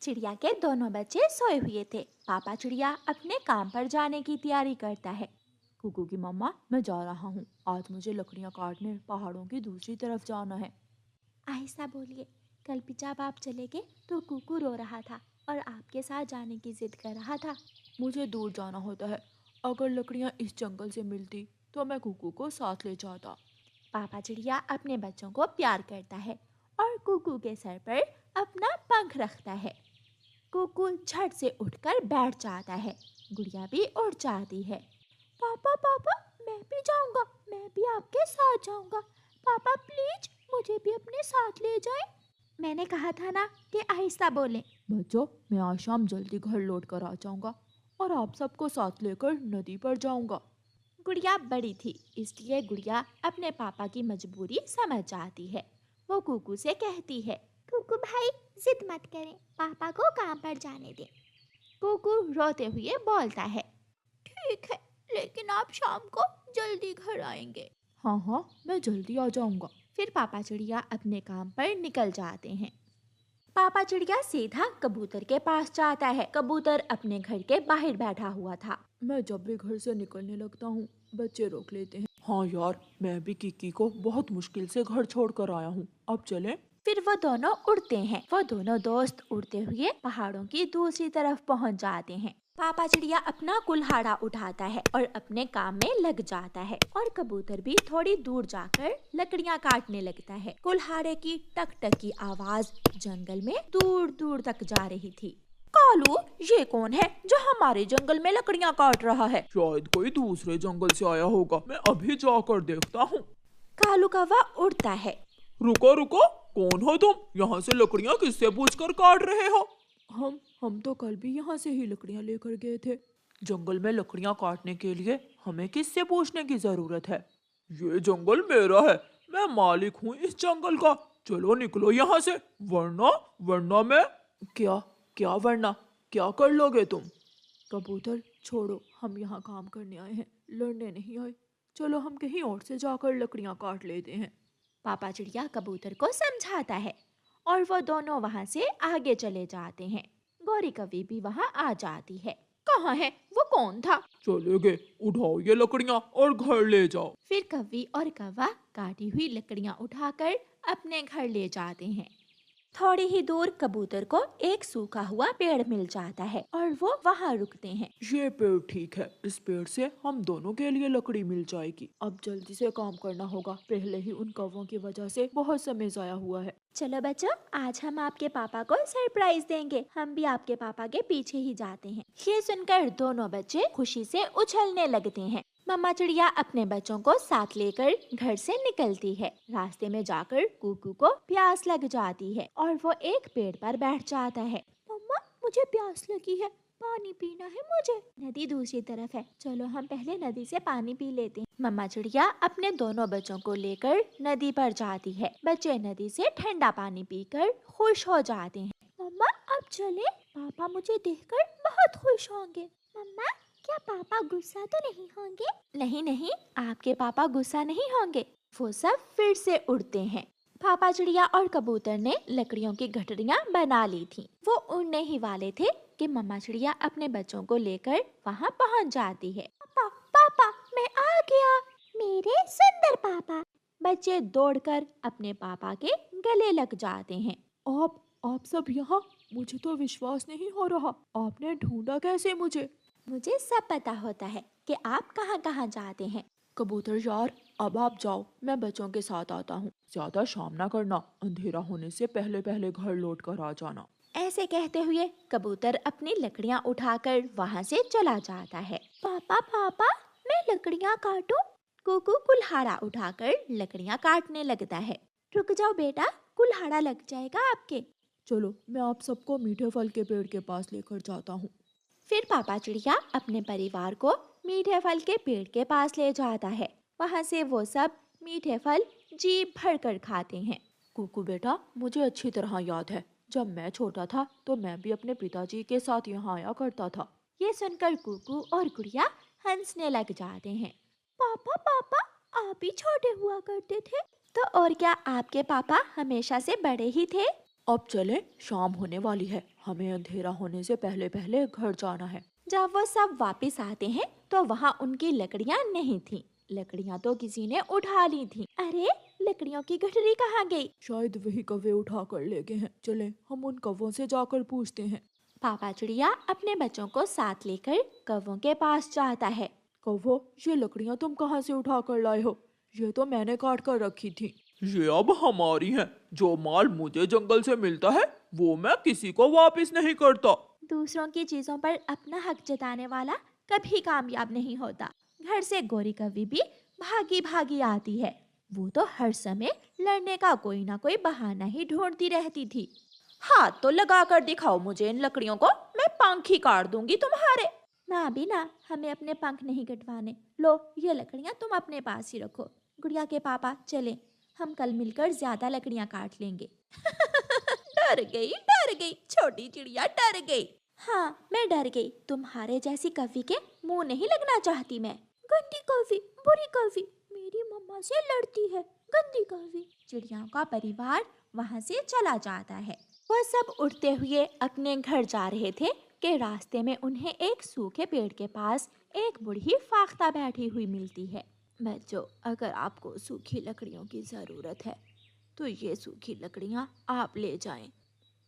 चिड़िया के दोनों बच्चे सोए हुए थे। पापा चिड़िया अपने काम पर जाने की तैयारी करता है। कुकू की मम्मा, मैं जा रहा हूँ। आज मुझे लकड़ियाँ काटने पहाड़ों की दूसरी तरफ जाना है। आहिस्ता बोलिए। कल भी जब आप चले गए तो कुकू रो रहा था और आपके साथ जाने की जिद कर रहा था। मुझे दूर जाना होता है। अगर लकड़ियाँ इस जंगल से मिलती तो मैं कुकू को साथ ले जाता। पापा चिड़िया अपने बच्चों को प्यार करता है और कुकू के सर पर अपना पंख रखता है। कुकू झट से उठकर बैठ जाता है। गुड़िया भी उठ जाती है। पापा पापा, मैं भी जाऊंगा, मैं भी आपके साथ जाऊंगा। पापा प्लीज मुझे भी अपने साथ ले जाएं। मैंने कहा था ना कि आहिस्ता बोलें। बच्चों, मैं आज शाम जल्दी घर लौट कर आ जाऊंगा और आप सबको साथ लेकर नदी पर जाऊंगा। गुड़िया बड़ी थी, इसलिए गुड़िया अपने पापा की मजबूरी समझ जाती है। वो कुकू से कहती है, कुकू भाई जिद मत करें, पापा को काम पर जाने दें। कुकू रोते हुए बोलता है, ठीक है, लेकिन आप शाम को जल्दी घर आएंगे। हाँ हाँ, मैं जल्दी आ जाऊंगा। फिर पापा चिड़िया अपने काम पर निकल जाते हैं। पापा चिड़िया सीधा कबूतर के पास जाता है। कबूतर अपने घर के बाहर बैठा हुआ था। मैं जब भी घर से निकलने लगता हूँ, बच्चे रोक लेते हैं। हाँ यार, मैं भी किकी को बहुत मुश्किल से घर छोड़ कर आया हूँ। अब चलें? फिर वो दोनों उड़ते हैं। वो दोनों दोस्त उड़ते हुए पहाड़ों की दूसरी तरफ पहुंच जाते हैं। पापा चिड़िया अपना कुल्हाड़ा उठाता है और अपने काम में लग जाता है और कबूतर भी थोड़ी दूर जाकर लकड़ियां काटने लगता है। कुल्हाड़े की टक टक की आवाज जंगल में दूर दूर तक जा रही थी। कालू, ये कौन है जो हमारे जंगल में लकड़ियां काट रहा है? शायद कोई दूसरे जंगल से आया होगा। मैं अभी जाकर देखता हूँ। कालू कौवा उड़ता है। रुको रुको, कौन हो तुम? यहाँ से लकड़ियाँ किससे पूछकर काट रहे हो? हम तो कल भी यहाँ से ही लकड़ियाँ लेकर गए थे। जंगल में लकड़ियाँ काटने के लिए हमें किससे पूछने की जरूरत है? ये जंगल मेरा है, मैं मालिक हूँ इस जंगल का। चलो निकलो यहाँ से, वरना वरना मैं। क्या? क्या वरना? क्या कर लोगे तुम? कबूतर छोड़ो, हम यहाँ काम करने आए हैं, लड़ने नहीं आए। चलो हम कहीं और से जाकर लकड़ियाँ काट लेते हैं। पापा चिड़िया कबूतर को समझाता है और वो दोनों वहाँ से आगे चले जाते हैं। गौरी कवि भी वहाँ आ जाती है। कहाँ है वो? कौन था? चले गए, उठाओ ये लकड़ियाँ और घर ले जाओ। फिर कवि और कौवा काटी हुई लकड़ियाँ उठाकर अपने घर ले जाते हैं। थोड़ी ही दूर कबूतर को एक सूखा हुआ पेड़ मिल जाता है और वो वहाँ रुकते हैं। ये पेड़ ठीक है, इस पेड़ से हम दोनों के लिए लकड़ी मिल जाएगी। अब जल्दी से काम करना होगा, पहले ही उन कौवों की वजह से बहुत समय जाया हुआ है। चलो बच्चों, आज हम आपके पापा को सरप्राइज देंगे। हम भी आपके पापा के पीछे ही जाते हैं। ये सुनकर दोनों बच्चे खुशी से उछलने लगते हैं। मम्मा चिड़िया अपने बच्चों को साथ लेकर घर से निकलती है। रास्ते में जाकर कुकू को प्यास लग जाती है और वो एक पेड़ पर बैठ जाता है। मम्मा, मुझे प्यास लगी है, पानी पीना है मुझे। नदी दूसरी तरफ है, चलो हम पहले नदी से पानी पी लेते हैं। मम्मा चिड़िया अपने दोनों बच्चों को लेकर नदी पर जाती है। बच्चे नदी से ठंडा पानी पीकर खुश हो जाते हैं। मम्मा अब चले, पापा मुझे देखकर बहुत खुश होंगे। मम्मा, क्या पापा गुस्सा तो नहीं होंगे? नहीं नहीं, आपके पापा गुस्सा नहीं होंगे। वो सब फिर से उड़ते हैं। पापा चिड़िया और कबूतर ने लकड़ियों की गठरियाँ बना ली थी। वो उड़ने ही वाले थे कि मम्मा चिड़िया अपने बच्चों को लेकर वहाँ पहुँच जाती है। पापा पापा, मैं आ गया, मेरे सुंदर पापा। बच्चे दौड़कर अपने पापा के गले लग जाते हैं। आप सब यहाँ? मुझे तो विश्वास नहीं हो रहा। आपने ढूंढा कैसे मुझे? मुझे सब पता होता है कि आप कहाँ कहाँ जाते हैं। कबूतर यार, अब आप जाओ, मैं बच्चों के साथ आता हूँ। ज्यादा शाम ना करना, अंधेरा होने से पहले पहले घर लौट कर आ जाना। ऐसे कहते हुए कबूतर अपनी लकड़ियाँ उठाकर वहाँ से चला जाता है। पापा पापा, मैं लकड़ियाँ काटूं? कुकू कुल्हाड़ा उठाकर लकड़ियाँ काटने लगता है। रुक जाओ बेटा, कुल्हाड़ा लग जाएगा आपके। चलो, मैं आप सबको मीठे फल के पेड़ के पास लेकर जाता हूँ। फिर पापा चिड़िया अपने परिवार को मीठे फल के पेड़ के पास ले जाता है। वहाँ से वो सब मीठे फल जी भर कर खाते हैं। कुकू बेटा, मुझे अच्छी तरह याद है, जब मैं छोटा था तो मैं भी अपने पिताजी के साथ यहाँ आया करता था। ये सुनकर कुकू और गुड़िया हंसने लग जाते हैं। पापा पापा, आप भी छोटे हुआ करते थे? तो और क्या, आपके पापा हमेशा से बड़े ही थे। अब चले, शाम होने वाली है, हमें अंधेरा होने से पहले पहले घर जाना है। जब वो सब वापस आते हैं तो वहाँ उनकी लकड़ियाँ नहीं थी। लकड़ियाँ तो किसी ने उठा ली थी। अरे, लकड़ियों की गठरी कहाँ गई? शायद वही कौवे उठा कर ले गए हैं। चले, हम उन कौवों से जाकर पूछते हैं। पापा चिड़िया अपने बच्चों को साथ लेकर कौवों के पास जाता है। कौवो, ये लकड़ियाँ तुम कहाँ से उठा कर लाए हो? ये तो मैंने काट कर रखी थी। ये अब हमारी हैं। जो माल मुझे जंगल से मिलता है वो मैं किसी को वापस नहीं करता। दूसरों की चीजों पर अपना हक जताने वाला कभी कामयाब नहीं होता। घर से गोरी कौवी भी भागी भागी आती है। वो तो हर समय लड़ने का कोई ना कोई बहाना ही ढूंढती रहती थी। हाथ तो लगा कर दिखाओ मुझे इन लकड़ियों को, मैं पंख ही काट दूंगी तुम्हारे। ना भी ना, हमें अपने पंख नहीं कटवाने। लो, ये लकड़ियाँ तुम अपने पास ही रखो। गुड़िया के पापा, चले, हम कल मिलकर ज्यादा लकड़ियाँ काट लेंगे। डर गई छोटी चिड़िया, डर गई। हाँ, मैं डर गई। तुम्हारे जैसी कौवी के मुंह नहीं लगना चाहती मैं। गंदी कौवी, बुरी कौवी, मेरी मम्मा से लड़ती है, गंदी कौवी। चिड़ियाओं का परिवार वहाँ से चला जाता है। वह सब उड़ते हुए अपने घर जा रहे थे कि रास्ते में उन्हें एक सूखे पेड़ के पास एक बूढ़ी फाख्ता बैठी हुई मिलती है। बच्चों, अगर आपको सूखी लकड़ियों की जरूरत है तो ये सूखी लकड़ियाँ आप ले जाएं।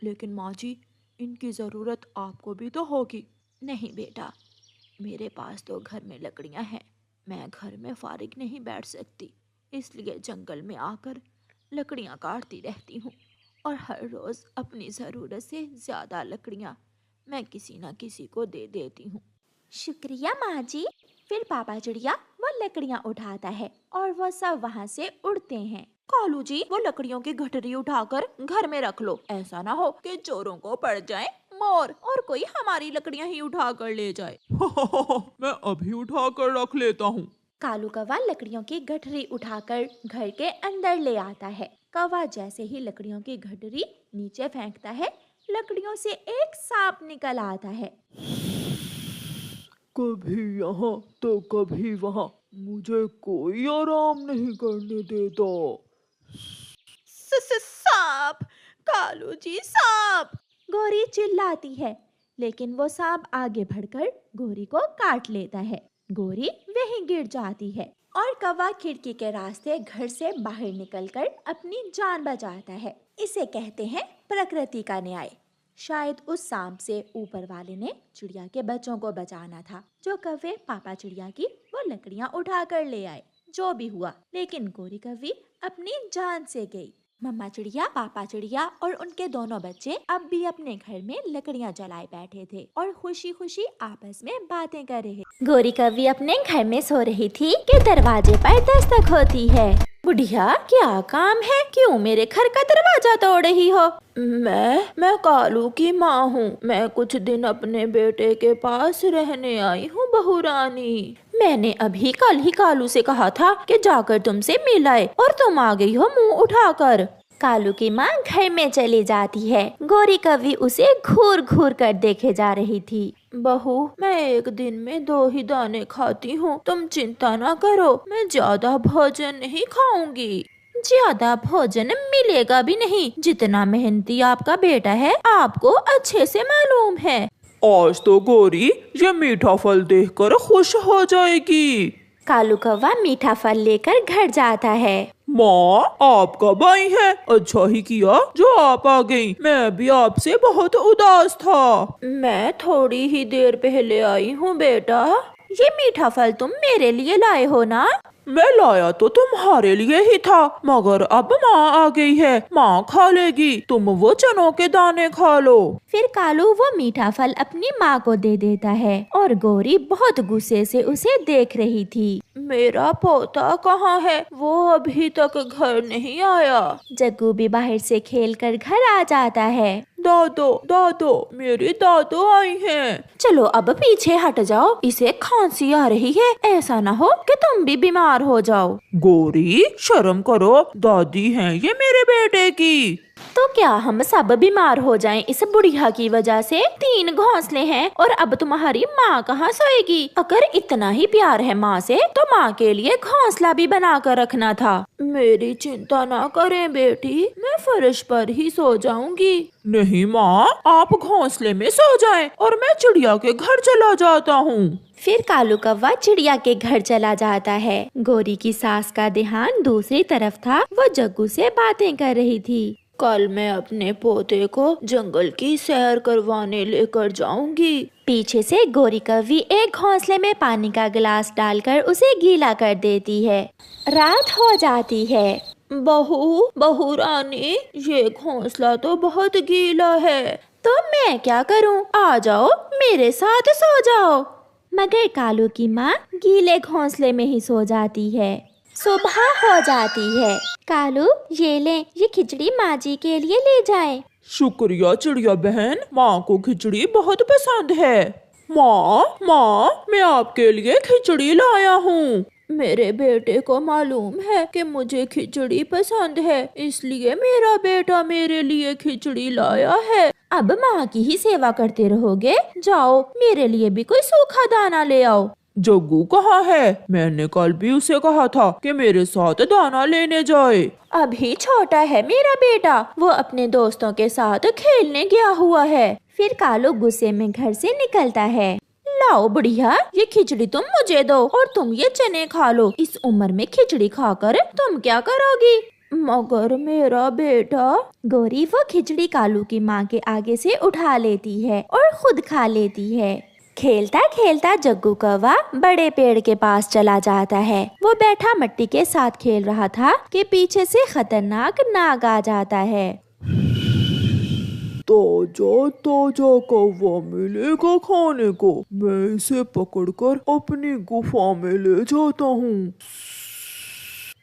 लेकिन माँ जी, इनकी जरूरत आपको भी तो होगी। नहीं बेटा, मेरे पास तो घर में लकड़ियाँ हैं। मैं घर में फारिग नहीं बैठ सकती, इसलिए जंगल में आकर लकड़ियाँ काटती रहती हूँ और हर रोज़ अपनी ज़रूरत से ज़्यादा लकड़ियाँ मैं किसी न किसी को दे देती हूँ। शुक्रिया माँ जी। फिर पापा चिड़िया वो लकड़ियाँ उठाता है और वो सब वहाँ से उड़ते हैं। कालू जी, वो लकड़ियों की गठरी उठाकर घर में रख लो। ऐसा ना हो कि चोरों को पड़ जाए मोर और कोई हमारी लकड़ियाँ ही उठा कर ले जाए। मैं अभी उठा कर रख लेता हूँ। कालू कौवा लकड़ियों की गठरी उठाकर घर के अंदर ले आता है। कौवा जैसे ही लकड़ियों की गठरी नीचे फेंकता है, लकड़ियों से एक सांप निकल आता है। कभी यहाँ तो कभी वहाँ, मुझे कोई आराम नहीं करने देता। सांप, कालू जी सांप! गोरी चिल्लाती है, लेकिन वो सांप आगे बढ़कर गोरी को काट लेता है। गोरी वहीं गिर जाती है और कौवा खिड़की के रास्ते घर से बाहर निकलकर अपनी जान बचाता है। इसे कहते हैं प्रकृति का न्याय। शायद उस सांप से ऊपर वाले ने चिड़िया के बच्चों को बचाना था। जो कौवे पापा चिड़िया की वो लकड़ियाँ उठा कर ले आए। जो भी हुआ, लेकिन गोरी कौवी अपनी जान से गई। मम्मा चिड़िया, पापा चिड़िया और उनके दोनों बच्चे अब भी अपने घर में लकड़ियाँ जलाए बैठे थे और खुशी खुशी आपस में बातें कर रहे। गोरी कौवी अपने घर में सो रही थी कि दरवाजे पर दस्तक होती है। बुढ़िया, क्या काम है? क्यों मेरे घर का दरवाजा तोड़ रही हो? मैं कालू की माँ हूँ। मैं कुछ दिन अपने बेटे के पास रहने आई हूँ, बहू रानी। मैंने अभी कल ही कालू से कहा था कि जाकर तुमसे मिलाए और तुम आ गई हो मुंह उठाकर। कालू की माँ घर में चली जाती है। गोरी कौवी उसे घूर घूर कर देखे जा रही थी। बहू, मैं एक दिन में 2 ही दाने खाती हूँ, तुम चिंता ना करो, मैं ज्यादा भोजन नहीं खाऊंगी। ज्यादा भोजन मिलेगा भी नहीं। जितना मेहनती आपका बेटा है आपको अच्छे से मालूम है। आज तो गोरी ये मीठा फल देखकर खुश हो जाएगी। कालू कौवा मीठा फल लेकर घर जाता है। माँ, आप कब आई हैं? अच्छा ही किया जो आप आ गई। मैं भी आपसे बहुत उदास था। मैं थोड़ी ही देर पहले आई हूँ बेटा। ये मीठा फल तुम मेरे लिए लाए हो ना? मैं लाया तो तुम्हारे लिए ही था, मगर अब माँ आ गई है, माँ खा लेगी, तुम वो चनों के दाने खा लो। फिर कालू वो मीठा फल अपनी माँ को दे देता है और गोरी बहुत गुस्से से उसे देख रही थी। मेरा पोता कहाँ है? वो अभी तक घर नहीं आया। जग्गू भी बाहर से खेलकर घर आ जाता है। दादो, मेरी दादो आई हैं। चलो अब पीछे हट जाओ, इसे खांसी आ रही है। ऐसा ना हो कि तुम भी बीमार हो जाओ। गोरी, शर्म करो, दादी हैं ये मेरे बेटे की। तो क्या हम सब बीमार हो जाएं इस बुढ़िया की वजह से? 3 घोंसले हैं और अब तुम्हारी माँ कहाँ सोएगी? अगर इतना ही प्यार है माँ से तो माँ के लिए घोंसला भी बना कर रखना था। मेरी चिंता ना करें बेटी, मैं फर्श पर ही सो जाऊंगी। नहीं माँ, आप घोंसले में सो जाएं और मैं चिड़िया के घर चला जाता हूँ। फिर कालू कौवा चिड़िया के घर चला जाता है। गौरी की सास का ध्यान दूसरी तरफ था। वो जग्गू से बातें कर रही थी। कल मैं अपने पोते को जंगल की सैर करवाने लेकर जाऊंगी। पीछे से गौरी कौवी एक घोंसले में पानी का गिलास डालकर उसे गीला कर देती है। रात हो जाती है। बहू रानी, ये घोंसला तो बहुत गीला है, तो मैं क्या करूं? आ जाओ मेरे साथ सो जाओ। मगर कालू की माँ गीले घोंसले में ही सो जाती है। सुबह हो जाती है। कालू, ये ले, ये खिचड़ी माँ जी के लिए ले जाए। शुक्रिया चिड़िया बहन, माँ को खिचड़ी बहुत पसंद है। माँ, मैं आपके लिए खिचड़ी लाया हूँ। मेरे बेटे को मालूम है कि मुझे खिचड़ी पसंद है, इसलिए मेरा बेटा मेरे लिए खिचड़ी लाया है। अब माँ की ही सेवा करते रहोगे? जाओ, मेरे लिए भी कोई सूखा दाना ले आओ। जग्गू कहाँ है? मैंने कल भी उसे कहा था कि मेरे साथ दाना लेने जाए। अभी छोटा है मेरा बेटा, वो अपने दोस्तों के साथ खेलने गया हुआ है। फिर कालू गुस्से में घर से निकलता है। लाओ बुढ़िया, ये खिचड़ी तुम मुझे दो और तुम ये चने खा लो। इस उम्र में खिचड़ी खाकर तुम क्या करोगी? मगर मेरा बेटा। गौरी वो खिचड़ी कालू की माँ के आगे से उठा लेती है और खुद खा लेती है। खेलता खेलता जग्गू कौवा बड़े पेड़ के पास चला जाता है। वो बैठा मिट्टी के साथ खेल रहा था कि पीछे से खतरनाक नाग आ जाता है। ताजा कौवा मिलेगा खाने को, मैं इसे पकड़कर अपनी गुफा में ले जाता हूँ।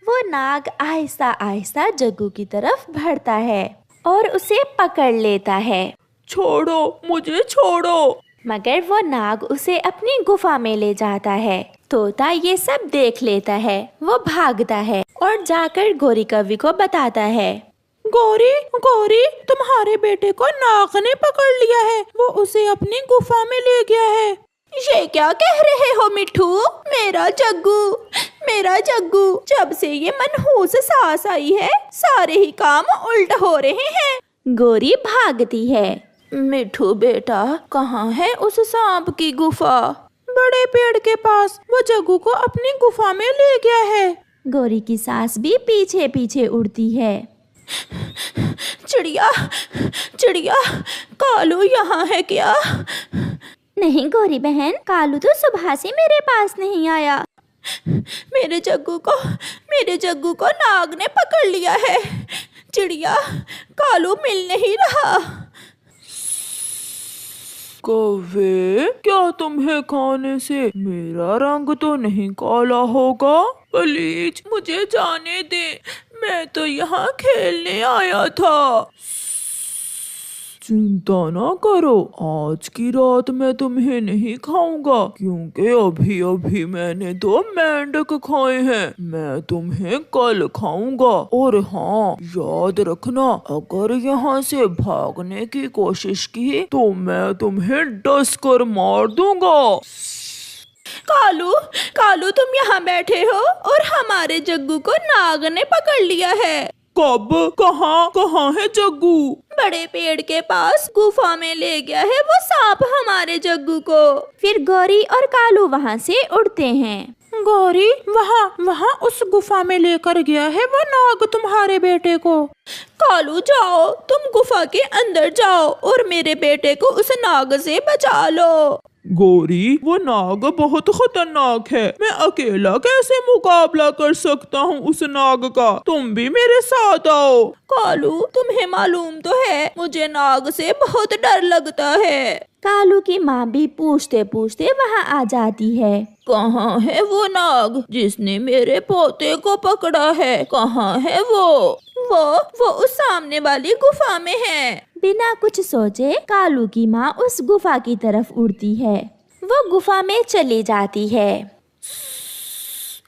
वो नाग आहिस्ता आहिस्ता जग्गू की तरफ बढ़ता है और उसे पकड़ लेता है। छोड़ो मुझे, छोड़ो। मगर वो नाग उसे अपनी गुफा में ले जाता है। तोता ये सब देख लेता है। वो भागता है और जाकर गौरी कौवी को बताता है। गौरी, तुम्हारे बेटे को नाग ने पकड़ लिया है, वो उसे अपनी गुफा में ले गया है। ये क्या कह रहे हो मिठू? मेरा जग्गू, जब से ये मनहूस सास आई है, सारे ही काम उल्ट हो रहे हैं। गौरी भागती है। मिठू बेटा, कहाँ है उस सांप की गुफा? बड़े पेड़ के पास, वो जग्गू को अपनी गुफा में ले गया है। गौरी की सास भी पीछे पीछे उड़ती है। चिड़िया, कालू यहाँ है क्या? नहीं गौरी बहन, कालू तो सुबह से मेरे पास नहीं आया। मेरे जग्गू को नाग ने पकड़ लिया है। चिड़िया, कालू मिल नहीं रहा। कौवे, क्या तुम्हें खाने से मेरा रंग तो नहीं काला होगा? प्लीज मुझे जाने दे, मैं तो यहाँ खेलने आया था। चिंता ना करो, आज की रात मैं तुम्हें नहीं खाऊंगा, क्योंकि अभी अभी मैंने 2 मेंढक खाए हैं। मैं तुम्हें कल खाऊंगा। और हाँ, याद रखना, अगर यहाँ से भागने की कोशिश की तो मैं तुम्हें डस कर मार दूंगा। कालू, तुम यहाँ बैठे हो और हमारे जग्गू को नाग ने पकड़ लिया है। कब? कहाँ है जग्गू? बड़े पेड़ के पास गुफा में ले गया है वो सांप हमारे जग्गू को। फिर गौरी और कालू वहाँ से उड़ते हैं। गौरी, वहाँ उस गुफा में लेकर गया है वो नाग तुम्हारे बेटे को। कालू जाओ, तुम गुफा के अंदर जाओ और मेरे बेटे को उस नाग से बचा लो। गौरी, वो नाग बहुत खतरनाक है, मैं अकेला कैसे मुकाबला कर सकता हूँ उस नाग का? तुम भी मेरे साथ आओ। कालू, तुम्हें मालूम तो है मुझे नाग से बहुत डर लगता है। कालू की माँ भी पूछते पूछते वहाँ आ जाती है। कहाँ है वो नाग जिसने मेरे पोते को पकड़ा है? कहाँ है वो उस सामने वाली गुफा में है। बिना कुछ सोचे कालू की माँ उस गुफा की तरफ उड़ती है। वो गुफा में चली जाती है।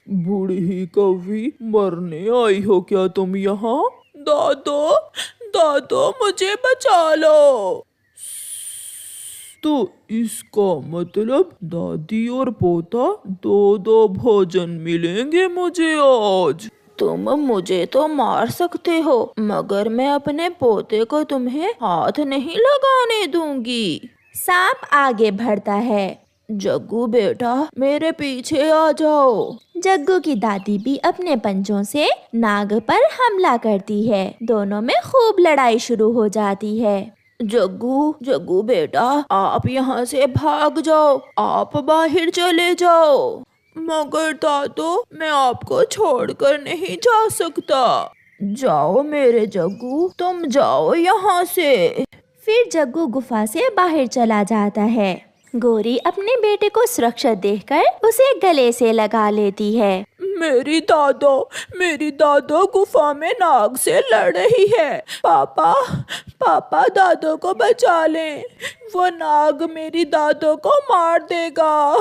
बूढ़ी कौवी, मरने आई हो क्या तुम यहाँ? दादो मुझे बचा लो। तो इसका मतलब दादी और पोता दो दो भोजन मिलेंगे मुझे आज। तुम मुझे तो मार सकते हो, मगर मैं अपने पोते को तुम्हें हाथ नहीं लगाने दूंगी। सांप आगे बढ़ता है। जग्गू बेटा मेरे पीछे आ जाओ। जग्गू की दादी भी अपने पंजों से नाग पर हमला करती है। दोनों में खूब लड़ाई शुरू हो जाती है। जग्गू बेटा आप यहाँ से भाग जाओ, आप बाहर चले जाओ। मगर दादो मैं आपको छोड़कर नहीं जा सकता। जाओ मेरे जग्गू, तुम जाओ यहाँ से। फिर जग्गू गुफा से बाहर चला जाता है। गौरी अपने बेटे को सुरक्षित देखकर उसे गले से लगा लेती है। मेरी दादो गुफा में नाग से लड़ रही है। पापा दादो को बचा लें, वो नाग मेरी दादो को मार देगा।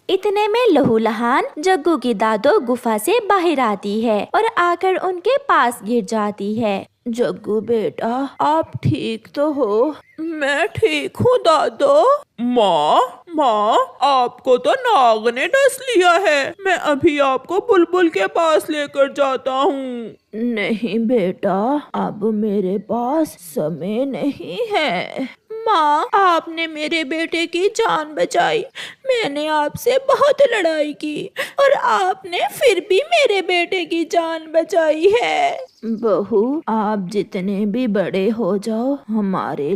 इतने में लहूलुहान जग्गू की दादो गुफा से बाहर आती है और आकर उनके पास गिर जाती है। जग्गू बेटा आप ठीक तो हो? मैं ठीक हूँ दादो। माँ आपको तो नाग ने डस लिया है, मैं अभी आपको बुलबुल के पास लेकर जाता हूँ। नहीं बेटा अब मेरे पास समय नहीं है। माँ आपने मेरे बेटे की जान बचाई, मैंने आपसे बहुत लड़ाई की और आपने फिर भी मेरे बेटे की जान बचाई है। बहू आप जितने भी बड़े हो जाओ हमारे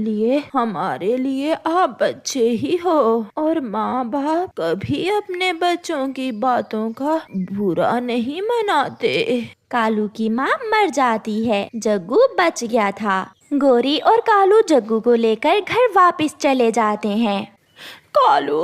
लिए आप बच्चे ही हो, और माँ बाप कभी अपने बच्चों की बातों का बुरा नहीं मनाते। कालू की माँ मर जाती है। जग्गू बच गया था। गौरी और कालू जग्गू को लेकर घर वापस चले जाते हैं। कालू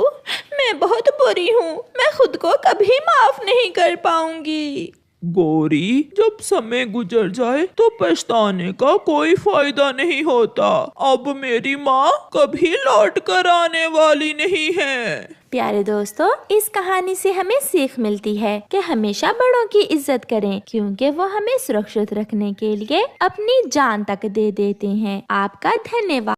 मैं बहुत बुरी हूँ, मैं खुद को कभी माफ नहीं कर पाऊंगी। गौरी जब समय गुजर जाए तो पछताने का कोई फायदा नहीं होता। अब मेरी माँ कभी लौट कर आने वाली नहीं है। प्यारे दोस्तों, इस कहानी से हमें सीख मिलती है कि हमेशा बड़ों की इज्जत करें, क्योंकि वो हमें सुरक्षित रखने के लिए अपनी जान तक दे देते हैं। आपका धन्यवाद।